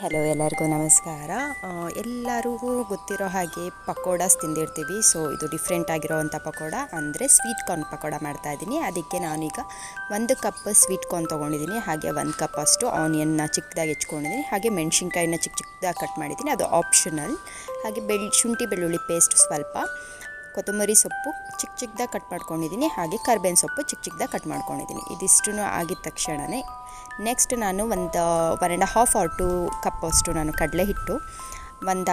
Hello, ಎಲ್ಲರಿಗೂ ನಮಸ್ಕಾರ. ಎಲ್ಲರಿಗೂ ಗೊತ್ತಿರೋ ಹಾಗೆ ಪಕೋಡಾಸ್ ತಿಂದಿರ್ತೀವಿ. ಸೊ ಇದು ಡಿಫ್ರೆಂಟ್ ಆಗಿರೋವಂಥ ಪಕೋಡ ಅಂದರೆ ಸ್ವೀಟ್ ಕಾರ್ನ್ ಪಕೋಡ ಮಾಡ್ತಾಯಿದ್ದೀನಿ. ಅದಕ್ಕೆ ನಾನೀಗ 1 ಕಪ್ ಸ್ವೀಟ್ ಕಾರ್ನ್ ತೊಗೊಂಡಿದ್ದೀನಿ. ಹಾಗೆ 1 ಕಪ್ ಅಷ್ಟು ಆನಿಯನ್ನ ಚಿಕ್ಕದಾಗಿ ಹೆಚ್ಕೊಂಡಿದ್ದೀನಿ. ಹಾಗೆ ಮೆಣಸಿನ್ಕಾಯಿನ ಚಿಕ್ಕದಾಗಿ ಕಟ್ ಮಾಡಿದ್ದೀನಿ, ಅದು ಆಪ್ಷನಲ್. ಹಾಗೆ ಶುಂಠಿ ಬೆಳ್ಳುಳ್ಳಿ ಪೇಸ್ಟ್ ಸ್ವಲ್ಪ, ಕೊತ್ತಂಬರಿ ಸೊಪ್ಪು ಚಿಕ್ಕದಾಗಿ ಕಟ್ ಮಾಡ್ಕೊಂಡಿದ್ದೀನಿ. ಹಾಗೆ ಕರ್ಬೇವಿನ ಸೊಪ್ಪು ಚಿಕ್ಕದಾಗಿ ಕಟ್ ಮಾಡ್ಕೊಂಡಿದ್ದೀನಿ. ಇದಿಷ್ಟು ಆಗಿದ ತಕ್ಷಣವೇ ನೆಕ್ಸ್ಟ್ ನಾನು 1.5 or 2 ಕಪ್ ಅಷ್ಟು ನಾನು ಕಡಲೆ ಹಿಟ್ಟು,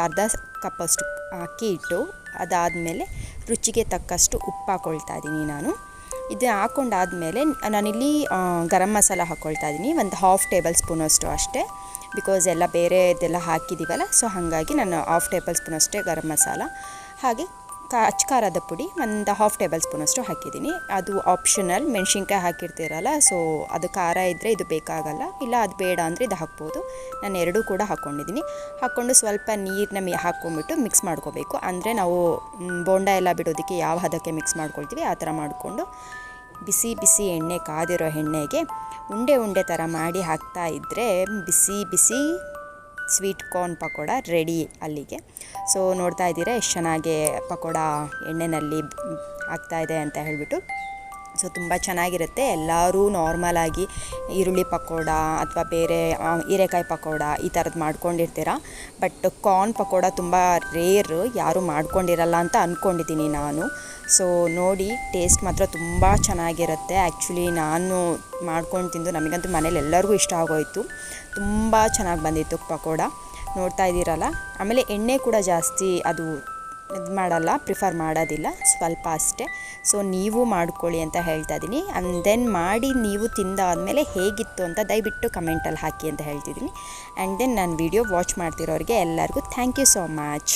ಅರ್ಧ ಕಪ್ ಅಷ್ಟು ಅಕ್ಕಿ ಹಿಟ್ಟು, ಅದಾದಮೇಲೆ ರುಚಿಗೆ ತಕ್ಕಷ್ಟು ಉಪ್ಪು ಹಾಕ್ಕೊಳ್ತಾ ಇದ್ದೀನಿ ನಾನು. ಇದು ಹಾಕ್ಕೊಂಡಾದಮೇಲೆ ನಾನಿಲ್ಲಿ ಗರಂ ಮಸಾಲ ಹಾಕ್ಕೊಳ್ತಾ ಇದ್ದೀನಿ, 1/2 ಟೇಬಲ್ ಸ್ಪೂನ್ ಅಷ್ಟು ಅಷ್ಟೇ. ಬಿಕಾಸ್ ಎಲ್ಲ ಬೇರೆ ಇದೆಲ್ಲ ಹಾಕಿದ್ದೀವಲ್ಲ, ಸೊ ಹಾಗಾಗಿ ನಾನು 1/2 ಟೇಬಲ್ ಸ್ಪೂನ್ ಅಷ್ಟೇ ಗರಂ ಮಸಾಲ. ಹಾಗೆ ಖಾರದ ಪುಡಿ 1/2 ಟೇಬಲ್ ಸ್ಪೂನ್ ಅಷ್ಟು ಹಾಕಿದ್ದೀನಿ. ಅದು ಆಪ್ಷನಲ್, ಮೆಣಸಿನ್ಕಾಯಿ ಹಾಕಿರ್ತೀರಲ್ಲ, ಸೊ ಅದು ಖಾರ ಇದ್ದರೆ ಇದು ಬೇಕಾಗಲ್ಲ, ಇಲ್ಲ ಅದು ಬೇಡ ಅಂದರೆ ಇದು ಹಾಕ್ಬೋದು. ನಾನು ಎರಡೂ ಕೂಡ ಹಾಕ್ಕೊಂಡಿದ್ದೀನಿ. ಹಾಕ್ಕೊಂಡು ಸ್ವಲ್ಪ ನೀರನ್ನ ಹಾಕ್ಕೊಂಬಿಟ್ಟು ಮಿಕ್ಸ್ ಮಾಡ್ಕೋಬೇಕು. ಅಂದರೆ ನಾವು ಬೋಂಡ ಎಲ್ಲ ಬಿಡೋದಕ್ಕೆ ಯಾವ ಹದಕ್ಕೆ ಮಿಕ್ಸ್ ಮಾಡ್ಕೊಳ್ತೀವಿ ಆ ಥರ ಮಾಡಿಕೊಂಡು ಬಿಸಿ ಬಿಸಿ ಎಣ್ಣೆ, ಕಾದಿರೋ ಎಣ್ಣೆಗೆ ಉಂಡೆ ಥರ ಮಾಡಿ ಹಾಕ್ತಾ ಇದ್ದರೆ ಬಿಸಿ ಸ್ವೀಟ್ ಕಾರ್ನ್ ಪಕೋಡ ರೆಡಿ ಅಲ್ಲಿಗೆ. ಸೊ ನೋಡ್ತಾ ಇದ್ದೀರಾ ಎಷ್ಟು ಚೆನ್ನಾಗಿ ಪಕೋಡ ಎಣ್ಣೆಯಲ್ಲಿ ಆಗ್ತಾಯಿದೆ ಅಂತ ಹೇಳಿಬಿಟ್ಟು. ಸೊ ತುಂಬ ಚೆನ್ನಾಗಿರುತ್ತೆ. ಎಲ್ಲರೂ ನಾರ್ಮಲಾಗಿ ಈರುಳ್ಳಿ ಪಕೋಡ ಅಥವಾ ಬೇರೆ ಹೀರೆಕಾಯಿ ಪಕೋಡ ಈ ಥರದ್ದು ಮಾಡ್ಕೊಂಡಿರ್ತೀರ. ಬಟ್ ಕಾರ್ನ್ ಪಕೋಡ ತುಂಬ ರೇರ್, ಯಾರೂ ಮಾಡ್ಕೊಂಡಿರಲ್ಲ ಅಂತ ಅಂದ್ಕೊಂಡಿದ್ದೀನಿ ನಾನು. ಸೊ ನೋಡಿ, ಟೇಸ್ಟ್ ಮಾತ್ರ ತುಂಬ ಚೆನ್ನಾಗಿರುತ್ತೆ. ಆ್ಯಕ್ಚುಲಿ ನಾನು ಮಾಡ್ಕೊಂಡು ತಿಂದು ನಮಗಂತೂ ಮನೇಲಿ ಎಲ್ಲರಿಗೂ ಇಷ್ಟ ಆಗೋಯಿತು. ತುಂಬ ಚೆನ್ನಾಗಿ ಬಂದಿತ್ತು ಪಕೋಡ, ನೋಡ್ತಾ ಇದ್ದೀರಲ್ಲ. ಆಮೇಲೆ ಎಣ್ಣೆ ಕೂಡ ಜಾಸ್ತಿ ಅದು ಇದು ಮಾಡಲ್ಲ, ಪ್ರಿಫರ್ ಮಾಡೋದಿಲ್ಲ, ಸ್ವಲ್ಪ ಅಷ್ಟೇ. ಸೊ ನೀವು ಮಾಡ್ಕೊಳ್ಳಿ ಅಂತ ಹೇಳ್ತಾ ಇದ್ದೀನಿ. ಆ್ಯಂಡ್ ದೆನ್ ಮಾಡಿ ನೀವು ತಿಂದಾದಮೇಲೆ ಹೇಗಿತ್ತು ಅಂತ ದಯವಿಟ್ಟು ಕಮೆಂಟಲ್ಲಿ ಹಾಕಿ ಅಂತ ಹೇಳ್ತಿದ್ದೀನಿ. ಆ್ಯಂಡ್ ದೆನ್ ನಾನು ವಿಡಿಯೋ ವಾಚ್ ಮಾಡ್ತಿರೋರಿಗೆ ಎಲ್ಲರಿಗೂ ಥ್ಯಾಂಕ್ ಯು ಸೋ ಮಚ್.